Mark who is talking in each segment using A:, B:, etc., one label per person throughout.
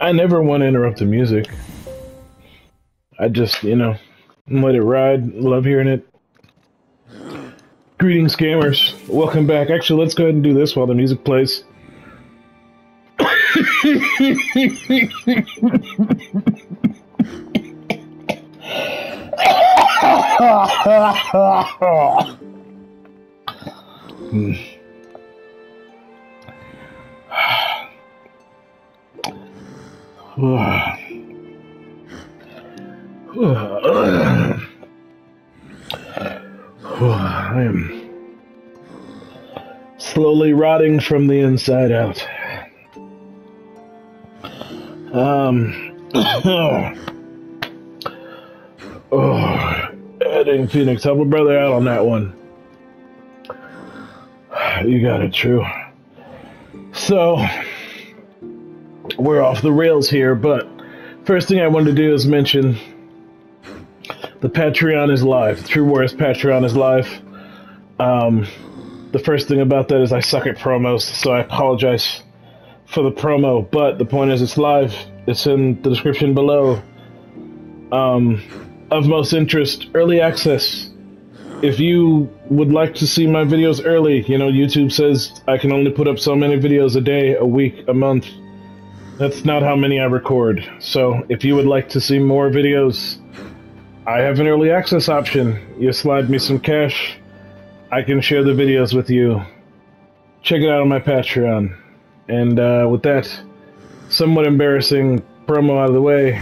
A: I never want to interrupt the music. I just, let it ride. Love hearing it. Greetings, gamers. Welcome back. Actually, let's go ahead and do this while the music plays. I am slowly rotting from the inside out. Adding Phoenix, help a brother out on that one. You got it, true. So, we're off the rails here, but first thing I wanted to do is mention the Patreon is live. True Warriors Patreon is live. The first thing about that is I suck at promos, so I apologize for the promo, but the point is it's live. It's in the description below. Of most interest, early access. If you would like to see my videos early, YouTube says I can only put up so many videos a day, a week, a month. That's not how many I record. So if you would like to see more videos, I have an early access option. You slide me some cash, I can share the videos with you. Check it out on my Patreon. And with that somewhat embarrassing promo out of the way,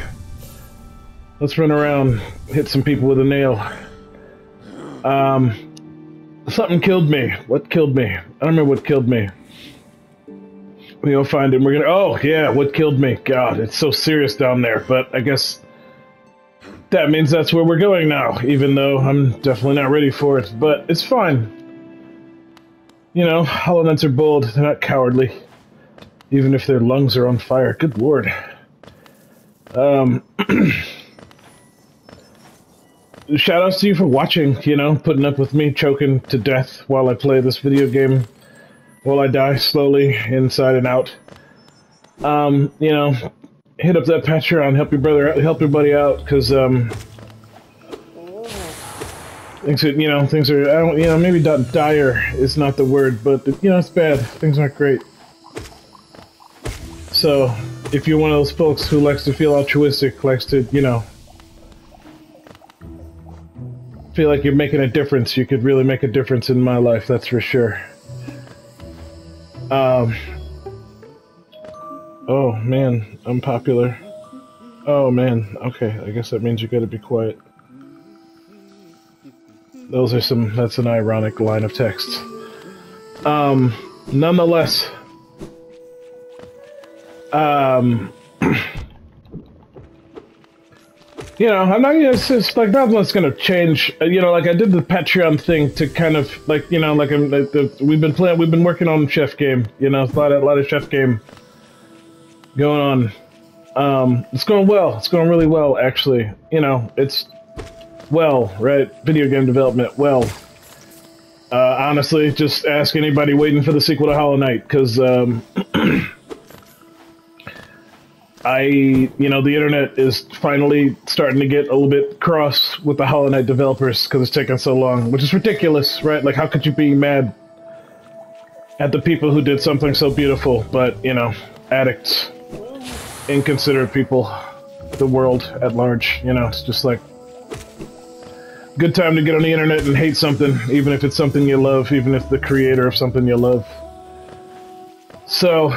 A: let's run around, hit some people with a nail. Something killed me. What killed me? I don't remember what killed me. We go find it. We're gonna. Oh yeah, what killed me? God, it's so serious down there. But I guess that means that's where we're going now. Even though I'm definitely not ready for it, but it's fine. Hollow Knights are bold. They're not cowardly, even if their lungs are on fire. Good lord. Shoutouts to you for watching, putting up with me choking to death while I play this video game, while I die slowly inside and out. Hit up that Patreon, help your brother out, help your buddy out, because things are, I don't, maybe dire is not the word, but it's bad. Things aren't great. So if you're one of those folks who likes to feel altruistic, likes to, feel like you're making a difference, you could really make a difference in my life, that's for sure. Oh man, I'm popular. Oh man, okay, I guess that means you gotta be quiet. That's an ironic line of text. Nonetheless, I'm not gonna, it's like, nothing's gonna change. Like I did the Patreon thing to kind of, like, we've been working on Chef Game, a lot of Chef Game going on. It's going well. It's going really well, actually. It's well, right? Video game development, well. Honestly, just ask anybody waiting for the sequel to Hollow Knight, because, the internet is finally starting to get a little bit cross with the Hollow Knight developers because it's taken so long, which is ridiculous, right? Like, how could you be mad at the people who did something so beautiful, but, addicts, inconsiderate people, the world at large, it's just like, good time to get on the internet and hate something, even if it's something you love, even if the creator of something you love. So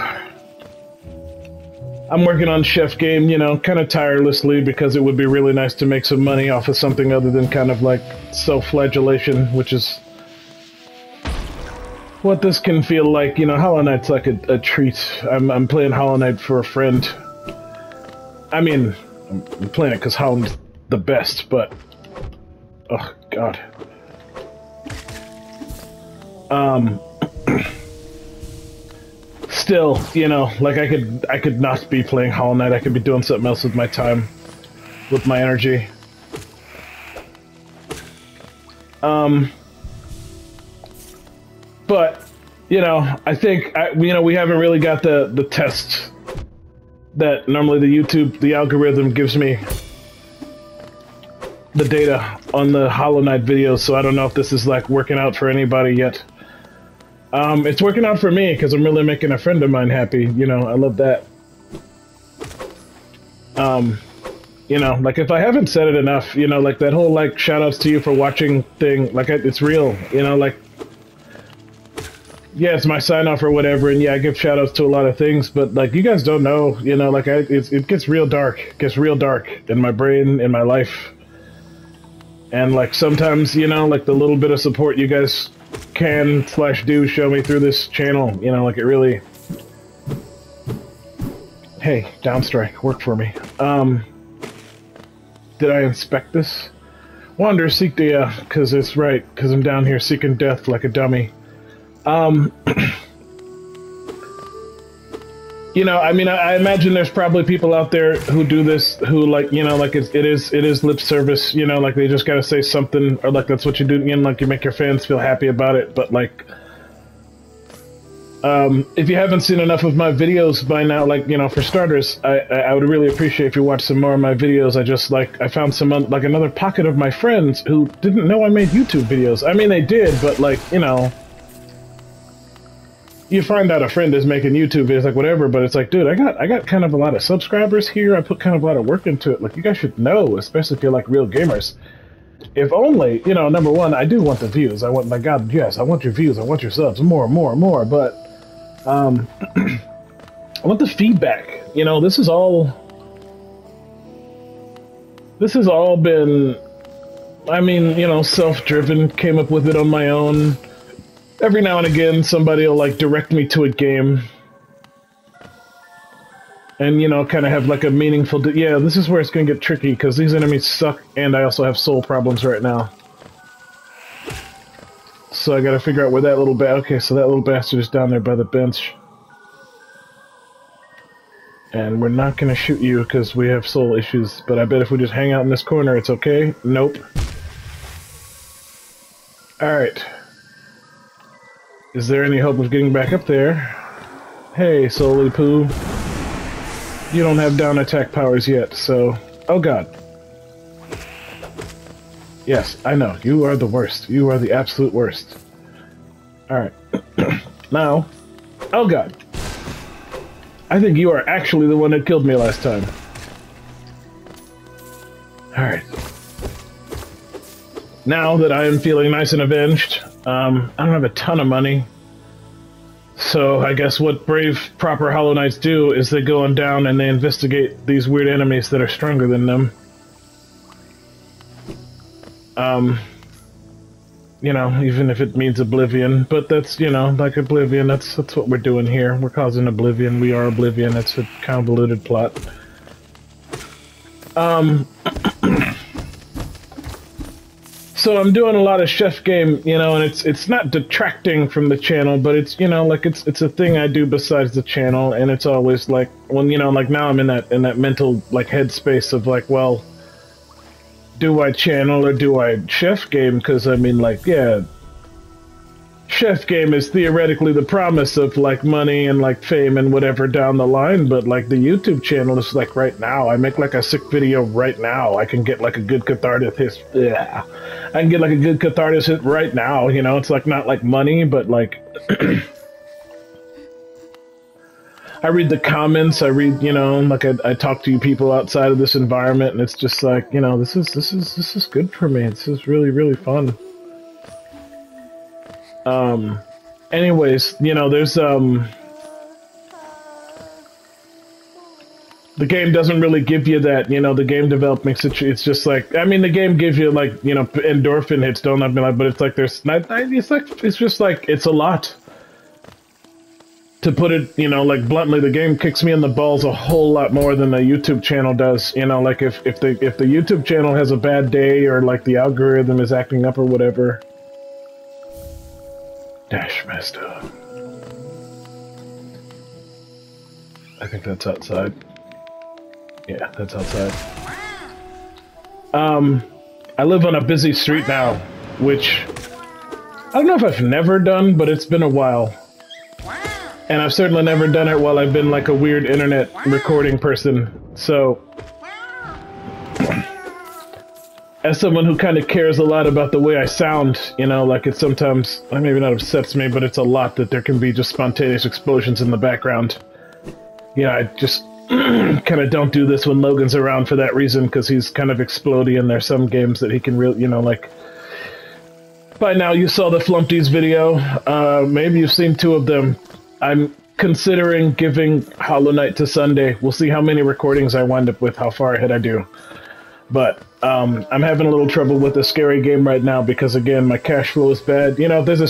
A: I'm working on Chef Game, kind of tirelessly, because it would be really nice to make some money off of something other than kind of like self-flagellation, which is what this can feel like. Hollow Knight's like a treat. I'm playing Hollow Knight for a friend. I mean, I'm playing it because Hollow Knight's the best, but oh god. Still, like I could not be playing Hollow Knight. I could be doing something else with my time, with my energy. But I think we haven't really got the test that normally the algorithm gives me the data on the Hollow Knight videos, so I don't know if this is like working out for anybody yet. It's working out for me because I'm really making a friend of mine happy. You know, I love that. You know, like if I haven't said it enough, you know, like that whole like shoutouts to you for watching thing, like it's real. You know, like yeah, it's my sign off or whatever, and yeah, I give shoutouts to a lot of things, but like you guys don't know, you know, like it gets real dark. It gets real dark in my brain, in my life. And like sometimes, you know, like the little bit of support you guys can / do show me through this channel, you know, like it really... Hey, downstrike, work for me. Did I inspect this? Wander, seek the, yeah, because it's right, because I'm down here seeking death like a dummy. You know, I mean, I imagine there's probably people out there who do this who, like, you know, like it is lip service, you know, like they just gotta say something, or like that's what you do, you know, like you make your fans feel happy about it, but like, if you haven't seen enough of my videos by now, like, you know, for starters, I would really appreciate if you watch some more of my videos. I found some, like, another pocket of my friends who didn't know I made YouTube videos. I mean, they did, but, like, you know, you find out a friend is making YouTube videos, like, whatever, but it's like, dude, I got kind of a lot of subscribers here. I put kind of a lot of work into it. Like, you guys should know, especially if you're, like, real gamers. If only, you know, number one, I do want the views. I want, my God, yes, I want your views. I want your subs. More, but... I want the feedback. You know, this has all been, I mean, you know, self-driven, came up with it on my own. Every now and again, somebody will, like, direct me to a game. And, you know, kind of have, like, a meaningful... yeah, this is where it's going to get tricky, because these enemies suck, and I also have soul problems right now. So I gotta figure out where that little okay, so that little bastard is down there by the bench. And we're not gonna shoot you because we have soul issues, but I bet if we just hang out in this corner, it's okay. Nope. Alright. Is there any hope of getting back up there? Hey, Soully Poo. You don't have down attack powers yet, so... oh god. Yes, I know. You are the worst. You are the absolute worst. Alright. Now... oh god. I think you are actually the one that killed me last time. Alright. Now that I am feeling nice and avenged, I don't have a ton of money. So I guess what brave, proper Hollow Knights do is they go on down and they investigate these weird enemies that are stronger than them. You know, even if it means oblivion, but that's, you know, like oblivion, that's what we're doing here. We're causing oblivion, we are oblivion, it's a convoluted plot. So I'm doing a lot of chef game, you know, and it's not detracting from the channel, but it's, you know, like it's a thing I do besides the channel, and it's always like, when, you know, like now I'm in that mental, like, headspace of like, well, do I channel or do I chef game? Because, I mean, like, yeah, chef game is theoretically the promise of, like, money and, like, fame and whatever down the line, but, like, the YouTube channel is, like, right now. I make, like, a sick video right now. I can get, like, a good cathartic hit. Yeah. I can get, like, a good cathartic hit right now, you know? It's, like, not, like, money, but, like... I read the comments, I read, you know, like I talk to you people outside of this environment, and it's just like, you know, this is good for me. This is really, really fun. Anyways, you know, there's, the game doesn't really give you that, you know, the game development it's just like, I mean, the game gives you, like, you know, endorphin hits, don't I mean, like, but it's like, there's not, it's just like, it's a lot. To put it, you know, like, bluntly, the game kicks me in the balls a whole lot more than the YouTube channel does. You know, like, if the YouTube channel has a bad day, or, like, the algorithm is acting up or whatever. Dash master. I think that's outside. Yeah, that's outside. I live on a busy street now, which I don't know if I've never done, but it's been a while. And I've certainly never done it while I've been like a weird internet recording person. So, as someone who kind of cares a lot about the way I sound, you know, like it sometimes, maybe not upsets me, but it's a lot that there can be just spontaneous explosions in the background. Yeah, I just kind of don't do this when Logan's around for that reason, because he's kind of explodey, and there's some games that he can really, you know, like... By now you saw the Flumpties video. Maybe you've seen 2 of them. I'm considering giving Hollow Knight to Sunday. We'll see how many recordings I wind up with, how far ahead I do. But I'm having a little trouble with the scary game right now because, again, my cash flow is bad. You know, if there's a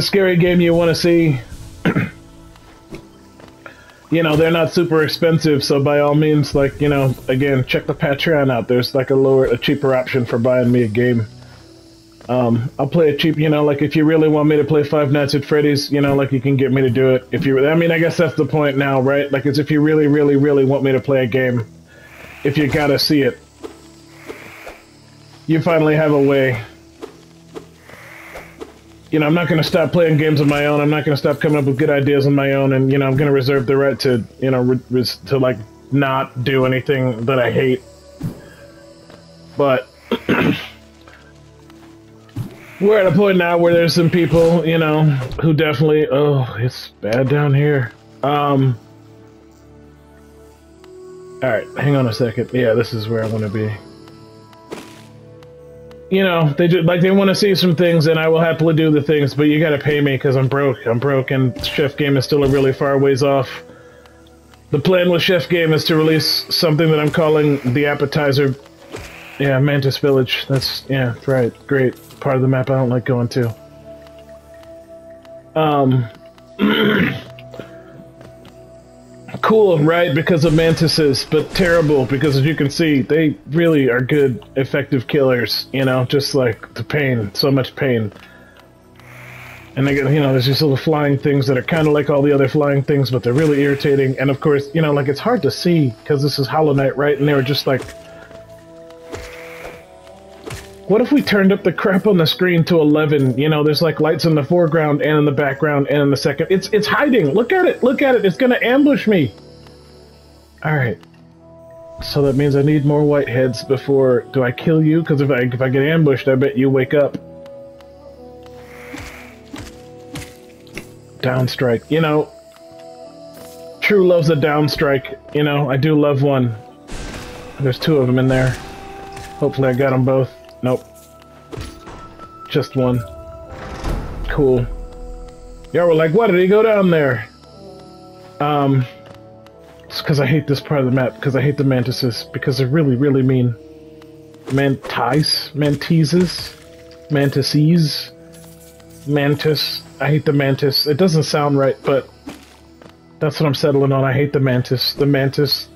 A: scary game you want to see, you know, they're not super expensive, so by all means, like, you know, again, check the Patreon out. There's like a cheaper option for buying me a game. I'll play it cheap, you know, like if you really want me to play Five Nights at Freddy's, you know, like you can get me to do it. If you, I mean, I guess that's the point now, right? Like it's if you really, really, really want me to play a game, if you gotta see it, you finally have a way. You know, I'm not going to stop playing games on my own. I'm not going to stop coming up with good ideas on my own, and, you know, I'm going to reserve the right to, you know, to, like, not do anything that I hate. But we're at a point now where there's some people, you know, who definitely... Oh, it's bad down here. Alright, hang on a second. Yeah, this is where I want to be. You know, they want to see some things, and I will happily do the things, but you gotta pay me because I'm broke. I'm broke, and Chef Game is still a really far ways off. The plan with Chef Game is to release something that I'm calling the appetizer. Yeah, Mantis Village. That's, yeah, right. Great. Part of the map I don't like going to. Cool, right, because of mantises, but terrible because, as you can see, they really are good, effective killers, you know, just like the pain, so much pain. And they get, you know, there's these little flying things that are kind of like all the other flying things, but they're really irritating, and of course, you know, like, it's hard to see, because this is Hollow Knight, right, and they were just like... What if we turned up the crap on the screen to 11? You know, there's like lights in the foreground and in the background and in the second. It's hiding. Look at it. Look at it. It's gonna ambush me. All right. So that means I need more whiteheads before. Do I kill you? Because if I get ambushed, I bet you wake up. Downstrike. You know, True loves a downstrike. You know, I do love one. There's 2 of them in there. Hopefully I got them both. Nope. Just one. Cool. Y'all were like, why did he go down there? It's because I hate this part of the map, because I hate the mantises, because they're really, really mean. Mantises? Mantises? Mantis. I hate the mantis. It doesn't sound right, but that's what I'm settling on. I hate the mantis. The mantis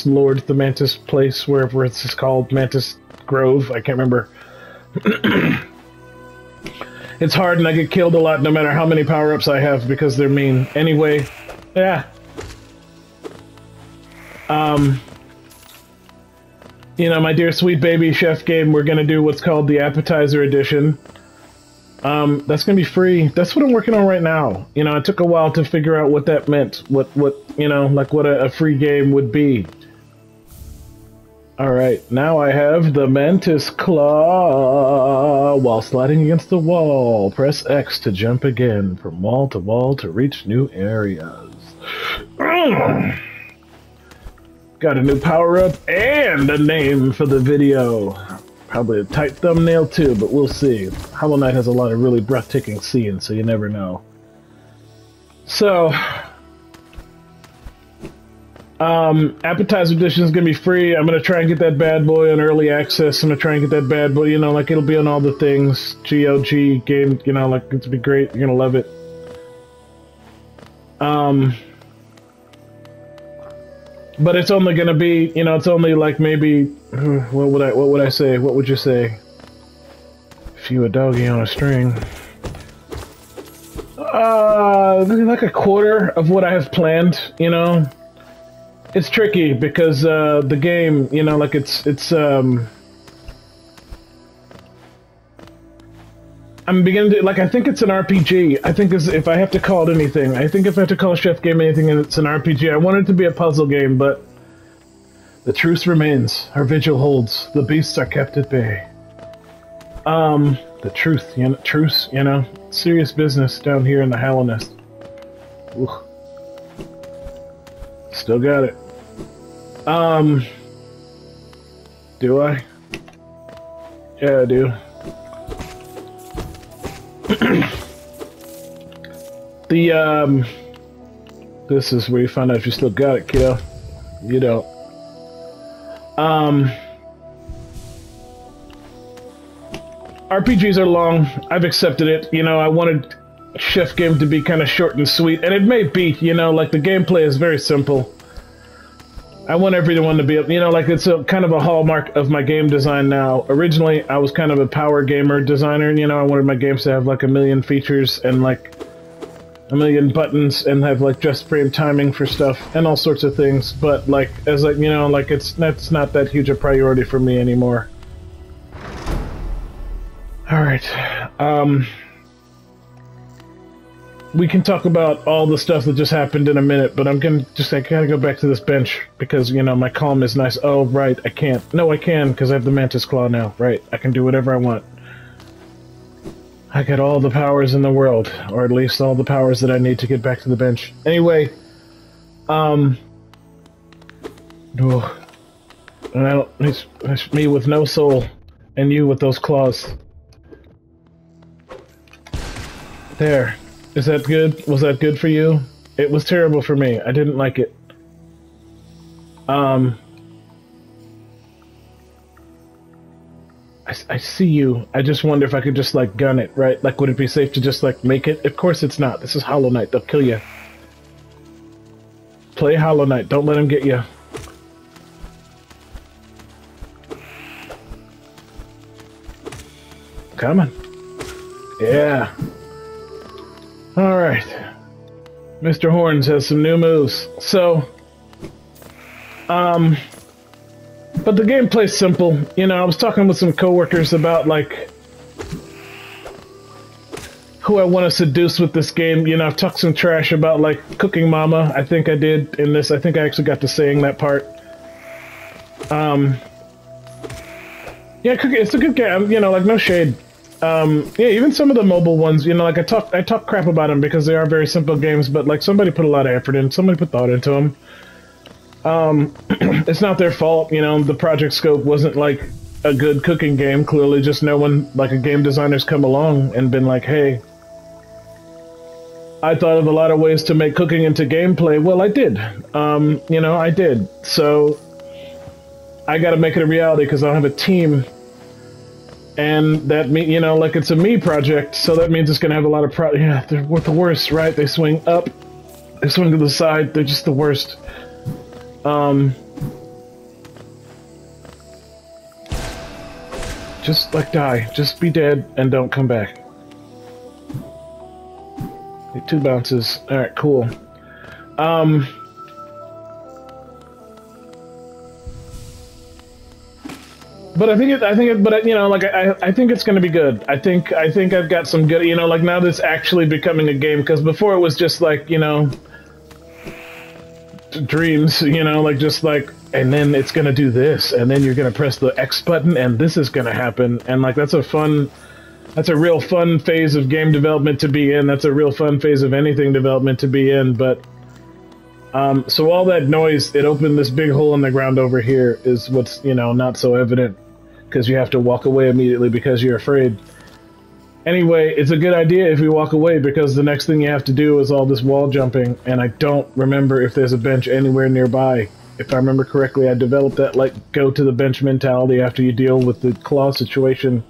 A: lord, the mantis place, wherever it's called, Mantis Grove, I can't remember. It's hard and I get killed a lot no matter how many power-ups I have because they're mean. Anyway, yeah. You know, my dear sweet baby Chef Game, we're gonna do what's called the appetizer edition. That's gonna be free. That's what I'm working on right now. You know, it took a while to figure out what that meant. What you know, like what a free game would be. Alright, now I have the Mantis Claw. While sliding against the wall, press X to jump again from wall to reach new areas. Got a new power-up and a name for the video. Probably a tight thumbnail too, but we'll see. Hollow Knight has a lot of really breathtaking scenes, so you never know. So... appetizer edition is gonna be free. I'm gonna try and get that bad boy on early access. I'm gonna try and get that bad boy, you know, like it'll be on all the things. GOG game, you know, like it's gonna be great. You're gonna love it. But it's only gonna be, you know, it's only like maybe, what would I say? What would you say? If you a doggy on a string. Like a quarter of what I have planned, you know? It's tricky because the game, you know, like it's I'm beginning to, like, I think it's an RPG. I think if I have to call it anything, I think if I have to call a chef game anything, it's an RPG. I want it to be a puzzle game, but the truce remains. Our vigil holds. The beasts are kept at bay. The truce, you know, serious business down here in the Hallownest. Ooh. Still got it. Do I? Yeah, I do. This is where you find out if you still got it, kiddo. You don't. RPGs are long. I've accepted it. You know, I wanted Chef Game to be kind of short and sweet, and it may be, you know, like the gameplay is very simple. I want everyone to be, you know, like it's a kind of a hallmark of my game design now. Originally, I was kind of a power gamer designer, and, you know, I wanted my games to have like 1,000,000 features and like 1,000,000 buttons and have like just frame timing for stuff and all sorts of things. But like, as like, you know, like that's not that huge a priority for me anymore. All right. We can talk about all the stuff that just happened in a minute, but I gotta go back to this bench because, you know, my calm is nice. Oh, right, I can't. No, I can, because I have the Mantis Claw now. Right, I can do whatever I want. I got all the powers in the world, or at least all the powers that I need to get back to the bench. Anyway, it's me with no soul, and you with those claws. There. Is that good? Was that good for you? It was terrible for me. I didn't like it. I see you. I just wonder if I could just, like, gun it, right? Like, would it be safe to just, like, make it? Of course it's not. This is Hollow Knight. They'll kill you. Play Hollow Knight. Don't let him get you. Come on. Yeah. Alright. Mr. Horns has some new moves. So, but the gameplay's simple. You know, I was talking with some coworkers about, like, who I want to seduce with this game. You know, I've talked some trash about, like, Cooking Mama. I think I did in this. I think I actually got to saying that part. Yeah, it's a good game. You know, like, no shade. Yeah, even some of the mobile ones, you know, like I talk crap about them because they are very simple games, but like somebody put a lot of effort in, somebody put thought into them. It's not their fault, you know, the project scope wasn't like a good cooking game, clearly just no one, like a game designer's come along and been like, hey, I thought of a lot of ways to make cooking into gameplay. Well, I did. You know, I did. So, I gotta make it a reality because I don't have a team. And that mean, you know, like it's a me project, so that means it's gonna have a lot of yeah, they're the worst, right? They swing up, they swing to the side, they're just the worst. Just like die, just be dead and don't come back. 2 bounces. Alright, cool. But I think you know, like I think it's gonna be good. I think I've got some good, you know, like now this actually becoming a game, because before it was just like, you know, dreams, you know, like just like, and then it's gonna do this, and then you're gonna press the X button, and this is gonna happen, and like that's a real fun phase of game development to be in. That's a real fun phase of anything development to be in, but. So all that noise, it opened this big hole in the ground over here, is what's, you know, not so evident, because you have to walk away immediately because you're afraid. Anyway, it's a good idea if you walk away, because the next thing you have to do is all this wall jumping, and I don't remember if there's a bench anywhere nearby. If I remember correctly, I developed that, like, go to the bench mentality after you deal with the claw situation.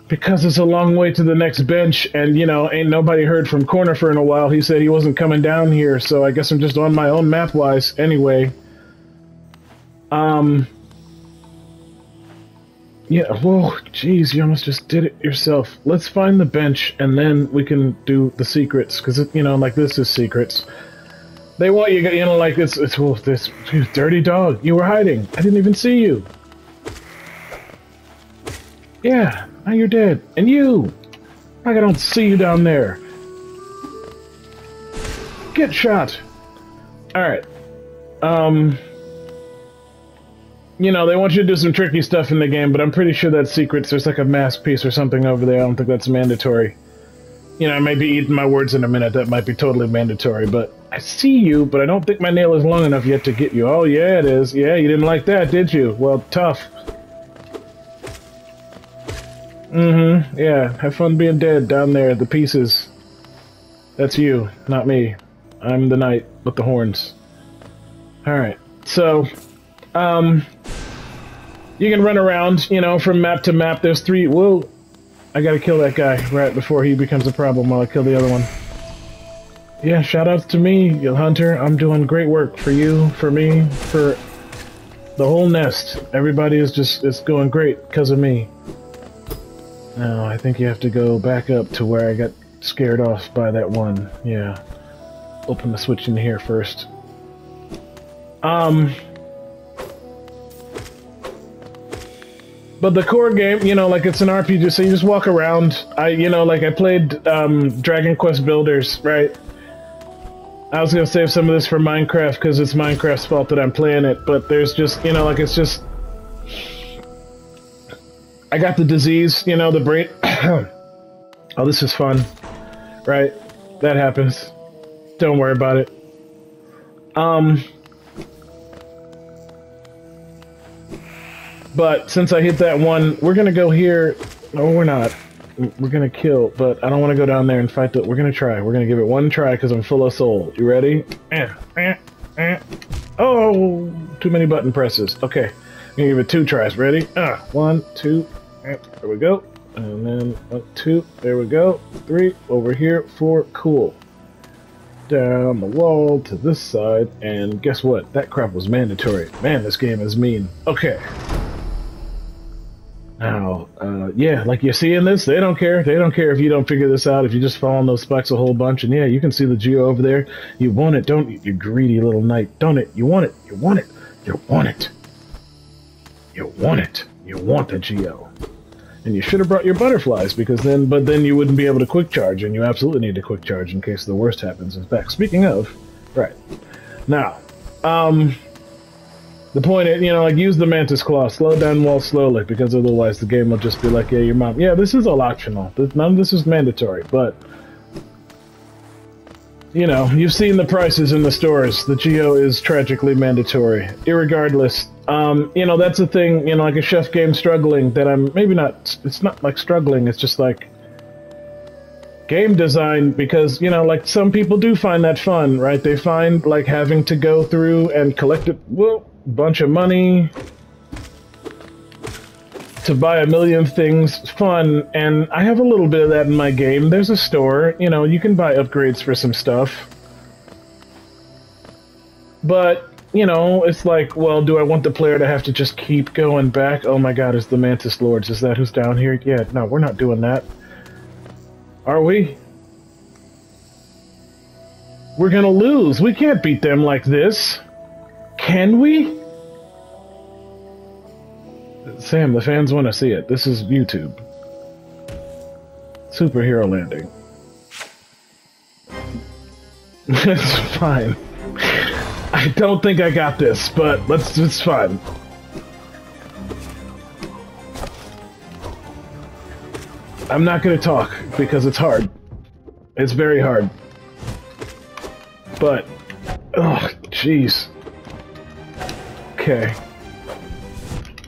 A: Because it's a long way to the next bench, and, you know, ain't nobody heard from Cornifer in a while. He said he wasn't coming down here, so I guess I'm just on my own map-wise. Anyway. Yeah, whoa, jeez, you almost just did it yourself. Let's find the bench, and then we can do the secrets, because, you know, like, this is secrets. They want you, you know, like, it's this dirty dog. You were hiding. I didn't even see you. Yeah, Now you're dead. And you! Like I don't see you down there. Get shot! Alright. You know, they want you to do some tricky stuff in the game, but I'm pretty sure that's secrets. There's like a mask piece or something over there. I don't think that's mandatory. You know, I may be eating my words in a minute. That might be totally mandatory, but I see you, but I don't think my nail is long enough yet to get you. Oh, yeah, it is. Yeah, you didn't like that, did you? Well, tough. Mm-hmm. Yeah, have fun being dead down there, the pieces. That's you, not me. I'm the knight with the horns. Alright, so, you can run around, you know, from map to map. There's 3... Whoa! I gotta kill that guy right before he becomes a problem while I kill the other one. Yeah, shoutouts to me, you hunter. I'm doing great work for you, for me, for the whole nest. Everybody is just, it's going great because of me. Now, I think you have to go back up to where I got scared off by that one. Yeah. Open the switch in here first. But the core game, you know, like it's an RPG, so you just walk around. You know, like I played Dragon Quest Builders, right? I was gonna save some of this for Minecraft because it's Minecraft's fault that I'm playing it, but there's just, you know, like it's just... I got the disease, you know, the brain... Oh, this is fun, right? That happens. Don't worry about it. But since I hit that one, we're gonna go here. No, we're not. We're gonna kill, but I don't want to go down there and fight the... We're gonna try. We're gonna give it one try because I'm full of soul. You ready? Oh, too many button presses. Okay, I'm gonna give it 2 tries. Ready? 1, 2. There we go. And then 1, 2. There we go. 3 over here. 4. Cool. Down the wall to this side, and guess what? That crap was mandatory. Man, this game is mean. Okay. Now, yeah, like you see in this, they don't care. They don't care if you don't figure this out, if you just fall on those spikes a whole bunch. And yeah, you can see the geo over there. You want it, don't you? You greedy little knight. Don't it? You want it. You want it. You want it. You want it. You want the geo. And you should have brought your butterflies, because then, but then you wouldn't be able to quick charge, and you absolutely need to quick charge in case the worst happens. In fact, speaking of, right. Now, the point is, you know, like, use the Mantis Claw, slow down wall slowly, because otherwise the game will just be like, yeah, your mom. Yeah, this is all optional. None of this is mandatory, but, you know, you've seen the prices in the stores. The geo is tragically mandatory. Irregardless, you know, that's the thing, you know, like a chef game struggling that I'm, maybe not, it's not like struggling, it's just like game design, because, you know, like some people do find that fun, right? They find like having to go through and collect a bunch of money to buy a million things fun, and I have a little bit of that in my game. There's a store, you know, you can buy upgrades for some stuff. But, you know, it's like, well, do I want the player to have to just keep going back? Oh my god, it's the Mantis Lords. Is that who's down here? Yeah, no, we're not doing that. Are we? We're gonna lose. We can't beat them like this. Can we? Sam, the fans want to see it. This is YouTube. Superhero landing. It's fine. I don't think I got this, but it's fine. I'm not gonna talk because it's hard. It's very hard. But, oh, jeez. Okay.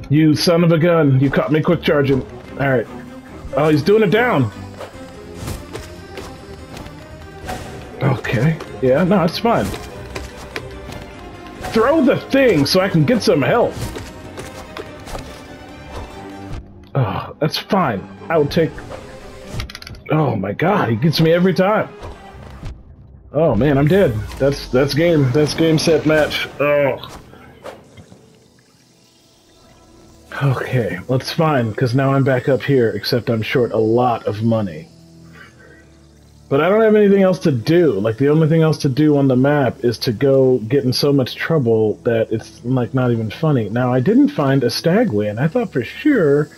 A: You son of a gun, you caught me quick charging. Alright. Oh, he's doing it down. Okay. Yeah, no, it's fine. Throw the thing so I can get some health. Oh, that's fine. I'll take... Oh my god, he gets me every time. Oh man, I'm dead. That's game set match. Oh. Okay, well it's fine, because now I'm back up here, except I'm short a lot of money. But I don't have anything else to do. Like, the only thing else to do on the map is to go get in so much trouble that it's, like, not even funny. Now, I didn't find a stag win. I thought for sure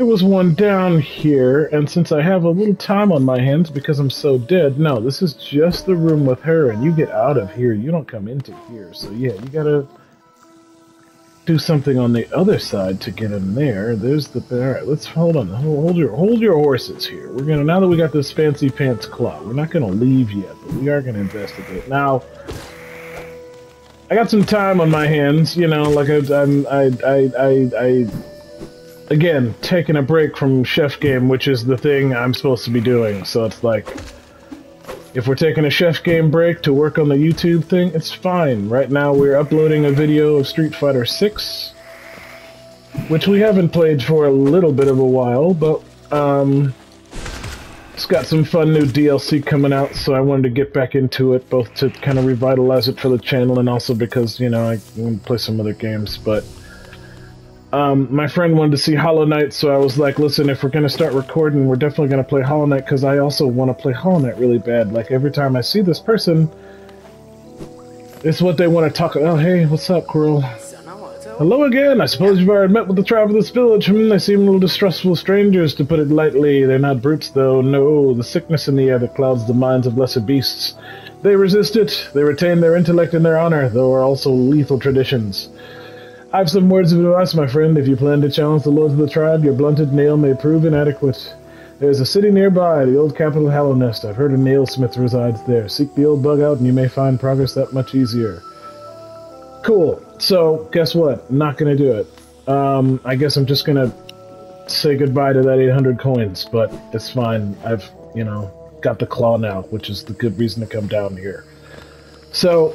A: there was one down here, and since I have a little time on my hands because I'm so dead, no, this is just the room with her, and you get out of here, you don't come into here, so yeah, you gotta do something on the other side to get in there. There's the... Alright, let's hold on, hold your horses here. We're gonna, now that we got this fancy pants claw, we're not gonna leave yet, but we are gonna investigate. Now, I got some time on my hands, you know, like again, taking a break from Chef Game, which is the thing I'm supposed to be doing. So it's like, if we're taking a Chef Game break to work on the YouTube thing, it's fine. Right now we're uploading a video of Street Fighter 6, which we haven't played for a little bit of a while, but it's got some fun new DLC coming out, so I wanted to get back into it, both to kind of revitalize it for the channel and also because, you know, I want to play some other games, but my friend wanted to see Hollow Knight, so I was like, listen, if we're going to start recording, we're definitely going to play Hollow Knight, because I also want to play Hollow Knight really bad. Like, every time I see this person, it's what they want to talk about. Oh, hey, what's up, Quirrell? Hello again! I suppose you've already met with the tribe of this village. They seem a little distrustful strangers, to put it lightly. They're not brutes, though. No, the sickness in the air that clouds the minds of lesser beasts. They resist it. They retain their intellect and their honor, though are also lethal traditions. I have some words of advice, my friend. If you plan to challenge the lords of the tribe, your blunted nail may prove inadequate. There's a city nearby, the old capital Hallow Nest. I've heard a nailsmith resides there. Seek the old bug out, and you may find progress that much easier. Cool. So, guess what? Not gonna do it. I guess I'm just gonna say goodbye to that 800 coins, but it's fine. I've, you know, got the claw now, which is the good reason to come down here. So,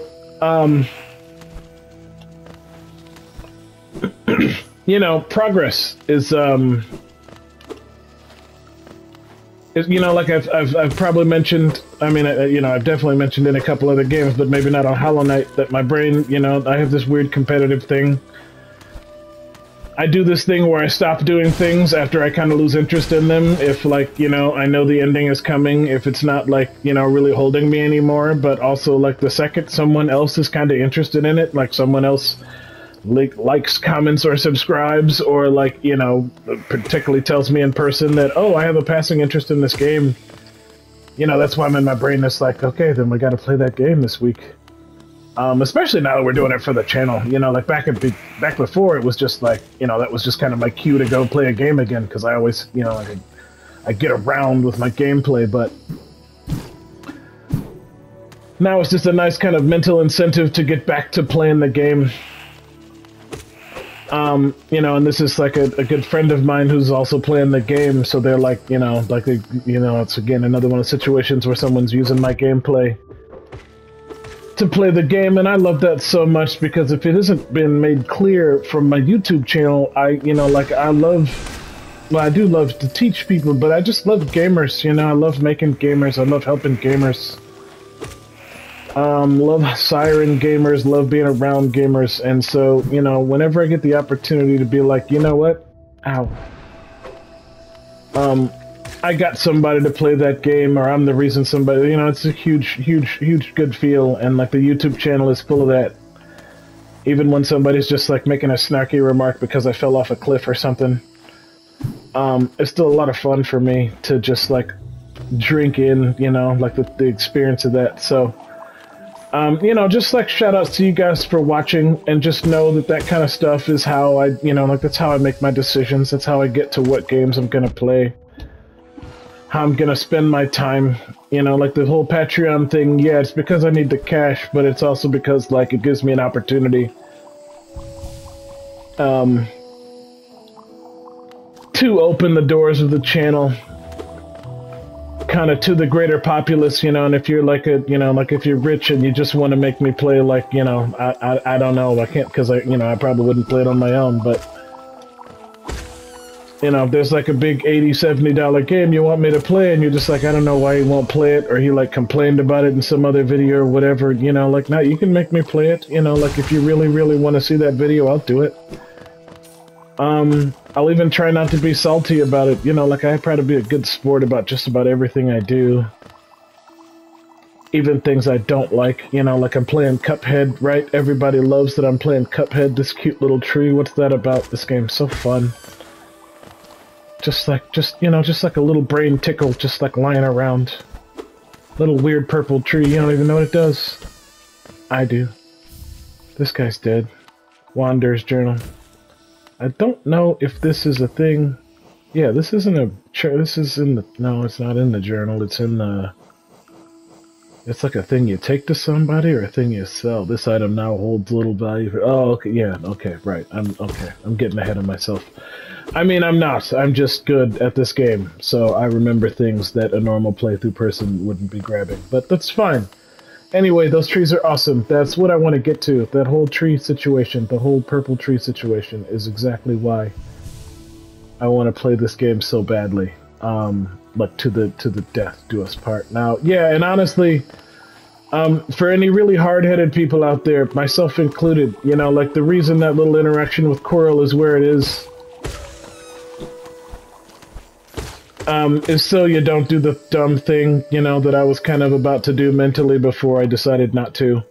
A: you know, progress is, you know, like I've probably mentioned, I mean, you know, I've definitely mentioned in a couple other games, but maybe not on Hollow Knight, that my brain, you know, I have this weird competitive thing. I do this thing where I stop doing things after I kind of lose interest in them, if, like, you know, I know the ending is coming, if it's not, like, you know, really holding me anymore, but also, like, the second someone else is kind of interested in it, like someone else likes, comments, or subscribes, or, like, you know, particularly tells me in person that, oh, I have a passing interest in this game, you know, that's why I'm in my brain that's like, okay, then we gotta play that game this week. Especially now that we're doing it for the channel, you know, like back before, it was just like, you know, that was just kind of my cue to go play a game again, because I always, you know, I get around with my gameplay, but now it's just a nice kind of mental incentive to get back to playing the game. You know, and this is like a good friend of mine who's also playing the game, so they're like, you know, like, they, you know, it's again another one of the situations where someone's using my gameplay to play the game, and I love that so much, because if it hasn't been made clear from my YouTube channel, you know, like, I do love to teach people, but I just love gamers, you know, I love making gamers, I love helping gamers. Love siren gamers, love being around gamers, and so, you know, whenever I get the opportunity to be like, you know what? Ow. I got somebody to play that game, or I'm the reason somebody, you know, it's a huge good feel, and, like, the YouTube channel is full of that. Even when somebody's just, like, making a snarky remark because I fell off a cliff or something. It's still a lot of fun for me to just, like, drink in, you know, like, the experience of that, so... you know, just, like, shout-outs to you guys for watching, and just know that that kind of stuff is how I, you know, like, that's how I make my decisions, that's how I get to what games I'm gonna play, how I'm gonna spend my time, you know, like, the whole Patreon thing, yeah, it's because I need the cash, but it's also because, like, it gives me an opportunity, to open the doors of the channel, kind of to the greater populace, you know, and if you're like a, you know, like if you're rich and you just want to make me play, like, you know, I don't know, I can't, because I, you know, I probably wouldn't play it on my own, but, you know, if there's like a big $80, $70 game you want me to play, and you're just like, I don't know why he won't play it, or he, like, complained about it in some other video or whatever, you know, like, now you can make me play it, you know, like, if you really want to see that video, I'll do it. I'll even try not to be salty about it, you know, like, I try to be a good sport about just about everything I do. Even things I don't like, you know, like I'm playing Cuphead, right? Everybody loves that I'm playing Cuphead, this cute little tree. What's that about? This game's so fun. Just like a little brain tickle, just like lying around. Little weird purple tree, you don't even know what it does. I do. This guy's dead. Wanderer's Journal. I don't know if this is a thing. Yeah, this isn't a... This is in the... No, it's not in the journal. It's in the... It's like a thing you take to somebody or a thing you sell. This item now holds little value for... Oh, okay, yeah, okay, right. I'm getting ahead of myself. I mean, I'm not. I'm just good at this game, so I remember things that a normal playthrough person wouldn't be grabbing. But that's fine. Anyway, those trees are awesome. That's what I want to get to. That whole tree situation, the whole purple tree situation is exactly why I want to play this game so badly. Like to the death do us part. Now, yeah, and honestly, for any really hard-headed people out there, myself included, you know, like the reason that little interaction with Coral is where it is so you don't do the dumb thing, you know, that I was kind of about to do mentally before I decided not to.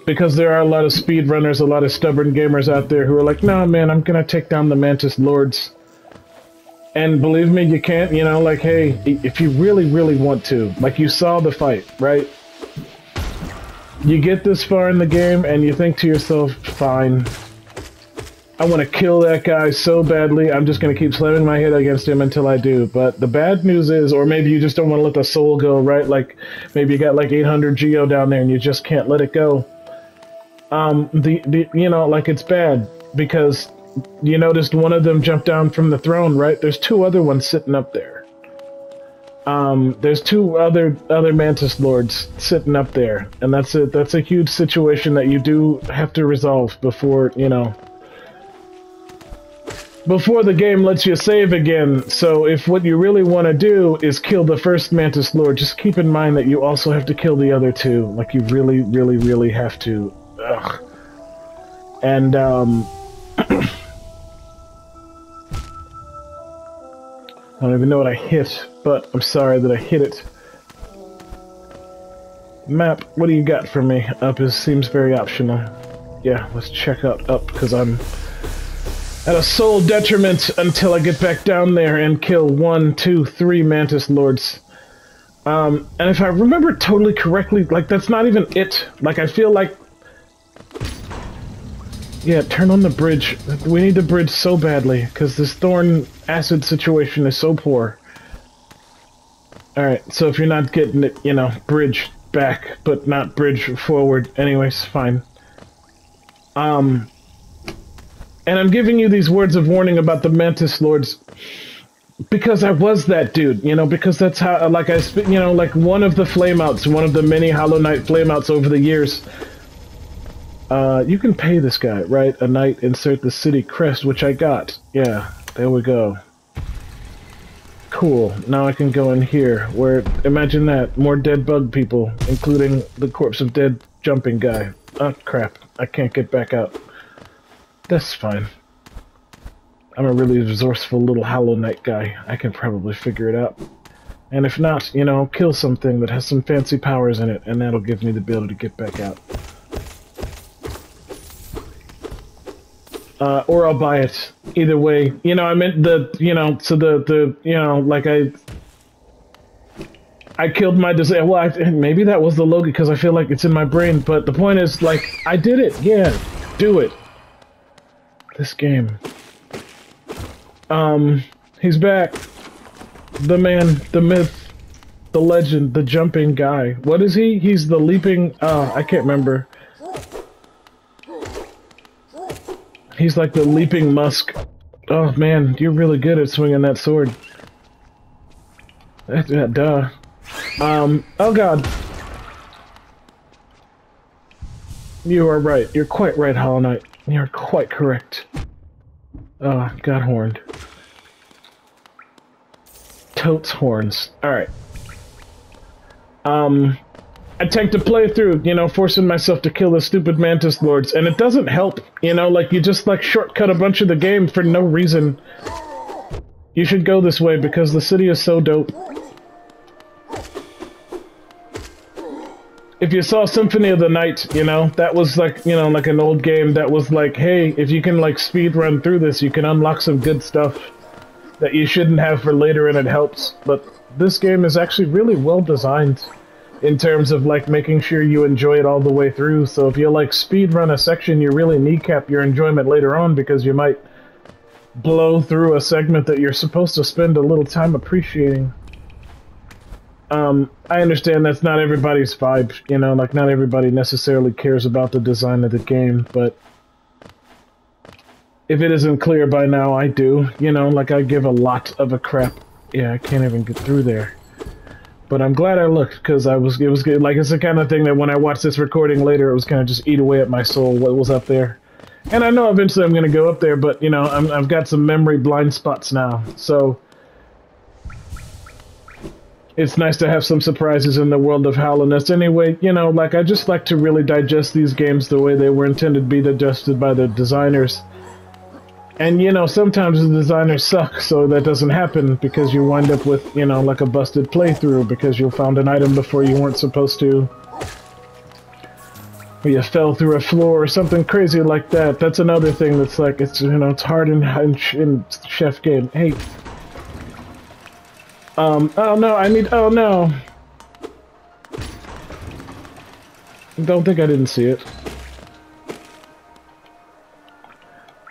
A: Because there are a lot of speedrunners, a lot of stubborn gamers out there who are like, nah, man, I'm gonna take down the Mantis Lords. And believe me, you can't, you know, like, hey, if you really, really want to, like, you saw the fight, right? You get this far in the game, and you think to yourself, fine, I want to kill that guy so badly, I'm just going to keep slamming my head against him until I do. But the bad news is, or maybe you just don't want to let the soul go, right? Like, maybe you got like 800 Geo down there and you just can't let it go. You know, like, it's bad, because you noticed one of them jumped down from the throne, right? There's two other ones sitting up there. There's two other Mantis Lords sitting up there, and that's a huge situation that you do have to resolve before, you know, before the game lets you save again. So if what you really want to do is kill the first Mantis Lord, just keep in mind that you also have to kill the other two. Like, you really, really, really have to. Ugh. And, I don't even know what I hit, but I'm sorry that I hit it. Map, what do you got for me? Up seems very optional. Yeah, let's check out up, because I'm at a soul detriment until I get back down there and kill 1, 2, 3 Mantis Lords. And if I remember totally correctly, like, that's not even it. Like, I feel like... Yeah, turn on the bridge. We need the bridge so badly, because this thorn acid situation is so poor. Alright, so if you're not getting it, you know, bridge back, but not bridge forward. Anyways, fine. And I'm giving you these words of warning about the Mantis Lords because I was that dude, you know, because that's how, like, you know, like, one of the flameouts, one of the many Hollow Knight flameouts over the years. You can pay this guy, right? A knight, insert the city crest, which I got. Yeah, there we go. Cool. Now I can go in here, where, imagine that, more dead bug people, including the corpse of dead jumping guy. Oh, crap. I can't get back out. That's fine. I'm a really resourceful little Hollow Knight guy. I can probably figure it out. And if not, you know, kill something that has some fancy powers in it, and that'll give me the ability to get back out. Or I'll buy it. Either way. You know, I meant the, you know, so you know, like, I killed my desire. Well, maybe that was the Logi, because I feel like it's in my brain, but the point is, like, I did it. Yeah, do it. This game. He's back. The man, the myth, the legend, the jumping guy. What is he? He's the leaping, I can't remember. He's like the leaping musk. Oh man, you're really good at swinging that sword. Duh. Oh god. You are right. You're quite right, Hollow Knight. You're quite correct. Oh, got horned. Totes horns. Alright. I take the playthrough, you know, forcing myself to kill the stupid Mantis Lords, and it doesn't help, you know, like, you just, like, shortcut a bunch of the game for no reason. You should go this way, because the city is so dope. If you saw Symphony of the Night, you know, that was, like, you know, like an old game that was like, hey, if you can, like, speed run through this, you can unlock some good stuff. that you shouldn't have for later and it helps. But this game is actually really well designed in terms of like making sure you enjoy it all the way through. So if you like speedrun a section, you really kneecap your enjoyment later on because you might blow through a segment that you're supposed to spend a little time appreciating. I understand that's not everybody's vibe, you know, like not everybody necessarily cares about the design of the game, but if it isn't clear by now, I do, you know, like I give a lot of a crap. Yeah, I can't even get through there. But I'm glad I looked, because it was good. Like, it's the kind of thing that when I watch this recording later, it was going to just eat away at my soul what was up there. And I know eventually I'm going to go up there, but, you know, I've got some memory blind spots now, so it's nice to have some surprises in the world of Howliness. Anyway, you know, like, I just like to really digest these games the way they were intended to be digested by the designers. And, you know, sometimes the designers suck, so that doesn't happen, because you wind up with, you know, like a busted playthrough, because you found an item before you weren't supposed to, or you fell through a floor, or something crazy like that. That's another thing that's like, it's, you know, it's hard in Chef game. Hey. Oh no, oh no. Don't think I didn't see it.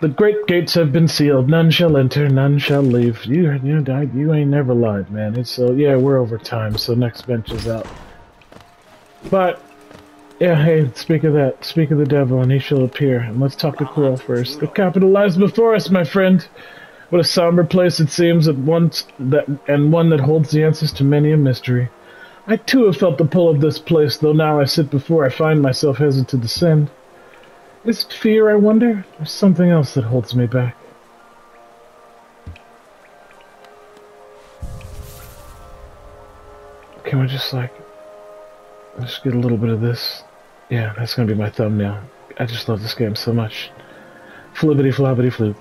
A: The great gates have been sealed. None shall enter, none shall leave. You ain't never lied, man. It's so yeah, we're over time, so next bench is out. But yeah, hey, speak of that. Speak of the devil, and he shall appear. And let's talk to Quill first. The capital lies before us, my friend. What a somber place it seems at once, and one that holds the answers to many a mystery. I too have felt the pull of this place, though now I sit before I find myself hesitant to descend. Is it fear, I wonder, or something else that holds me back? Can we just, like, let's get a little bit of this? Yeah, that's gonna be my thumbnail. I just love this game so much. Flibbity flobbity flute.